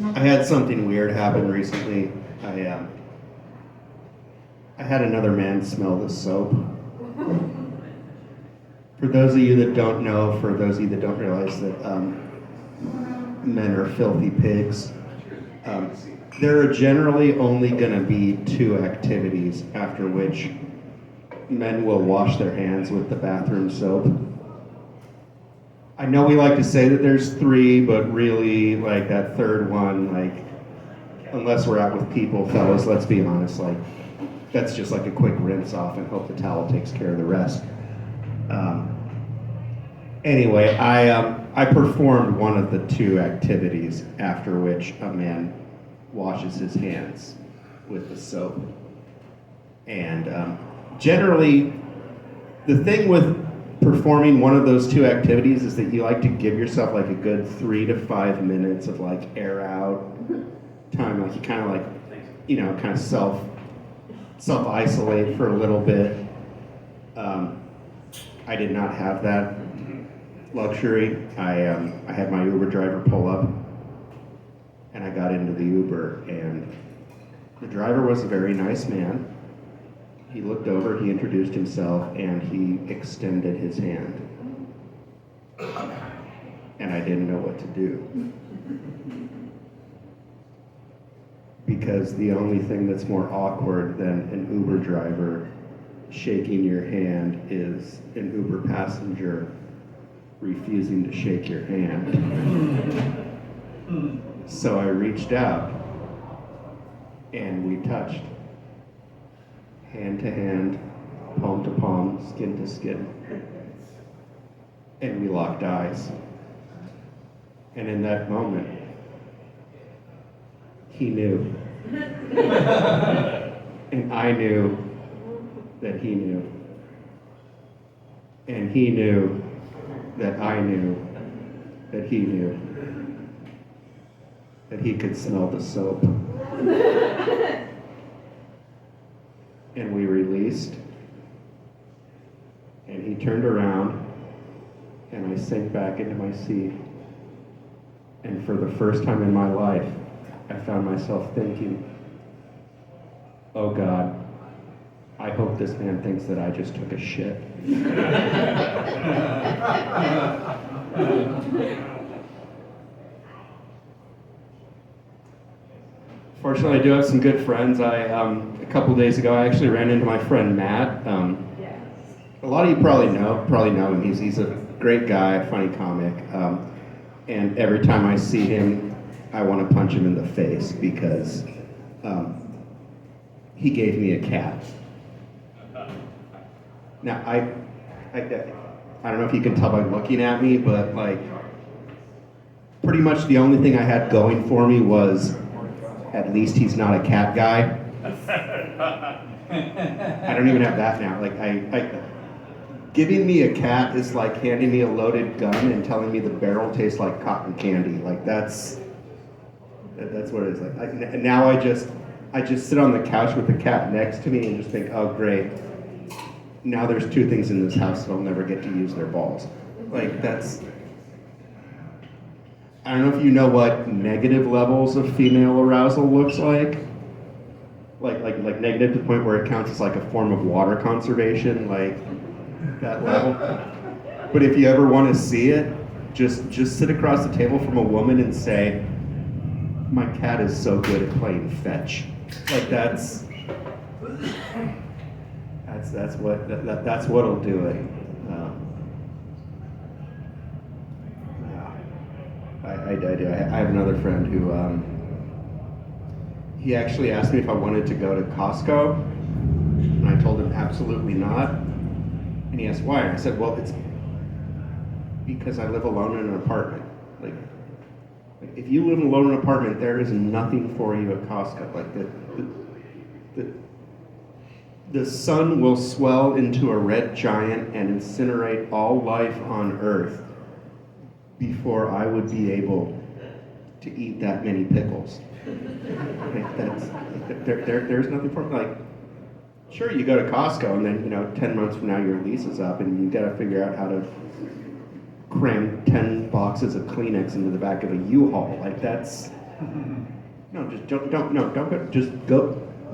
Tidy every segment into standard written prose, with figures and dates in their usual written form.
I had something weird happen recently. I had another man smell the soap. For those of you that don't know, for those of you that don't realize that men are filthy pigs, there are generally only going to be two activities after which men will wash their hands with the bathroom soap. I know we like to say that there's three, but really, like, that third one, like, unless we're out with people, fellas, let's be honest, like, that's just like a quick rinse off and hope the towel takes care of the rest. Anyway, I performed one of the two activities after which a man washes his hands with the soap. And generally, the thing with performing one of those two activities is that you like to give yourself like a good 3 to 5 minutes of like air out time. Like you kind of like, you know, kind of self-isolate for a little bit. I did not have that luxury. I had my Uber driver pull up, and I got into the Uber, and the driver was a very nice man. He looked over, he introduced himself, and he extended his hand. And I didn't know what to do. Because the only thing that's more awkward than an Uber driver shaking your hand is an Uber passenger refusing to shake your hand. So I reached out and we touched, hand to hand, palm to palm, skin to skin. And we locked eyes. And in that moment, he knew. And I knew that he knew. And he knew that I knew that he knew. That he could smell the soap. And we released. And he turned around. And I sank back into my seat. And for the first time in my life, I found myself thinking, oh God, I hope this man thinks that I just took a shit. Fortunately, I do have some good friends. A couple days ago, I actually ran into my friend Matt. A lot of you probably know him. He's a great guy, a funny comic. And every time I see him, I want to punch him in the face because he gave me a cat. Now, I don't know if you can tell by looking at me, but like, pretty much the only thing I had going for me was, at least he's not a cat guy. I don't even have that now. Like, giving me a cat is like handing me a loaded gun and telling me the barrel tastes like cotton candy. Like that's what it is. Like now I just sit on the couch with the cat next to me and just think, oh great. Now there's two things in this house that I'll never get to use their balls. Like that's, I don't know if you know what negative levels of female arousal looks like. Like negative to the point where it counts as like a form of water conservation, like that level. But if you ever want to see it, just sit across the table from a woman and say, my cat is so good at playing fetch. Like that's what'll do it. I have another friend who he actually asked me if I wanted to go to Costco, and I told him absolutely not. And he asked why, and I said, well, it's because I live alone in an apartment. Like if you live alone in an apartment, there is nothing for you at Costco. Like the sun will swell into a red giant and incinerate all life on Earth before I would be able to eat that many pickles. Like there's nothing for me. Like, sure, you go to Costco and then 10 months from now your lease is up and you got to figure out how to cram 10 boxes of Kleenex into the back of a U-Haul. Like that's No, just don't go.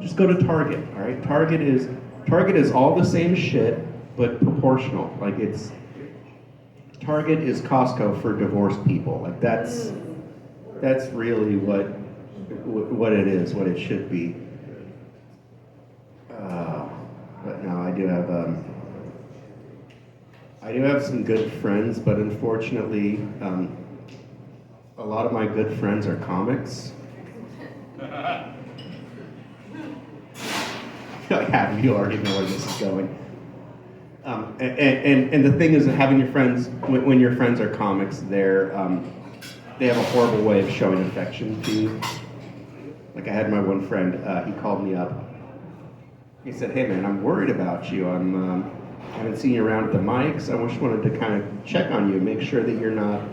Just go to Target. All right, Target is all the same shit, but proportional. Like Target is Costco for divorced people. Like that's really what it is, what it should be. But no, I do have some good friends, but unfortunately, a lot of my good friends are comics. Half you already know where this is going. And the thing is that having your friends, when your friends are comics, they have a horrible way of showing affection to you. Like I had my one friend, he called me up. He said, "Hey man, I'm worried about you. I haven't seen you around at the mics. I just wanted to kind of check on you, make sure that you're not,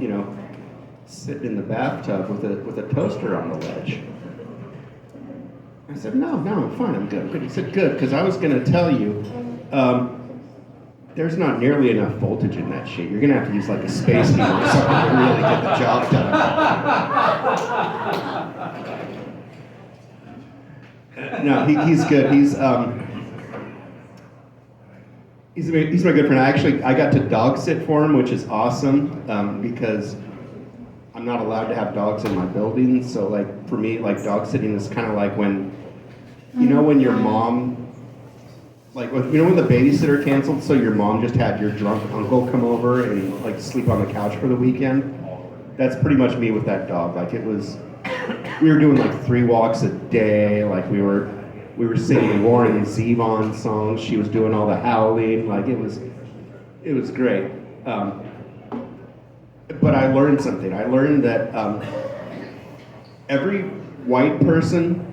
sitting in the bathtub with a toaster on the ledge." I said, no, I'm fine, I'm good. He said, good, because I was going to tell you, there's not nearly enough voltage in that shit. You're going to have to use like a space needle or something to really get the job done. No, he's good. He's my good friend. I got to dog sit for him, which is awesome, because I'm not allowed to have dogs in my building. So like for me, like dog sitting is kind of like when your mom, like when the babysitter canceled, so your mom just had your drunk uncle come over and like sleep on the couch for the weekend. That's pretty much me with that dog. Like we were doing like 3 walks a day. Like we were singing Warren Zevon songs. She was doing all the howling. Like it was great. But I learned something. I learned that every white person,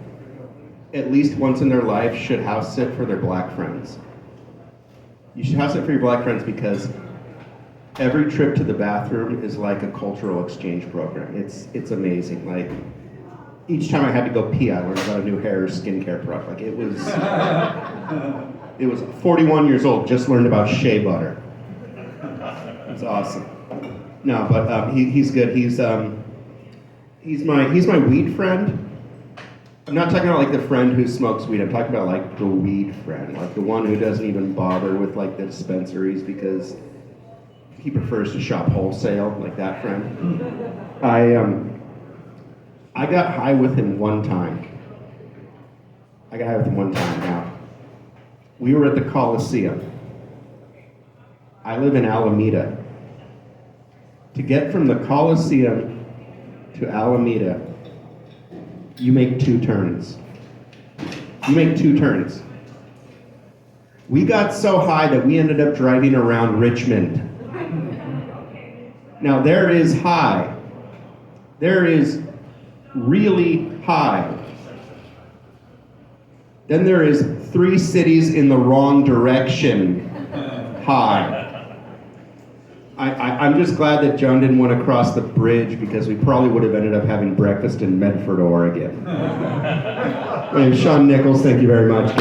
at least once in their life, should house sit for their black friends. You should house sit for your black friends because every trip to the bathroom is like a cultural exchange program. It's amazing. Like each time I had to go pee, I learned about a new hair or skincare product. Like it was 41 years old, just learned about shea butter. It's awesome. No, but he's good. He's my weed friend. I'm not talking about like the friend who smokes weed. I'm talking about like the weed friend, like the one who doesn't even bother with like the dispensaries because he prefers to shop wholesale, like that friend. I got high with him one time. Now, we were at the Coliseum. I live in Alameda. To get from the Coliseum to Alameda, you make 2 turns. We got so high that we ended up driving around Richmond. Now there is high. There is really high. Then there is 3 cities in the wrong direction high. I'm just glad that John didn't want to cross the bridge because we probably would have ended up having breakfast in Medford, Oregon. My name is Sean Nichols. Thank you very much.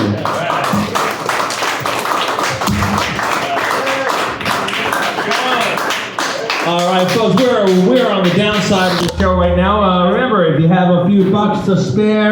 All right, folks, we're on the downside of the show right now. Remember, if you have a few bucks to spare,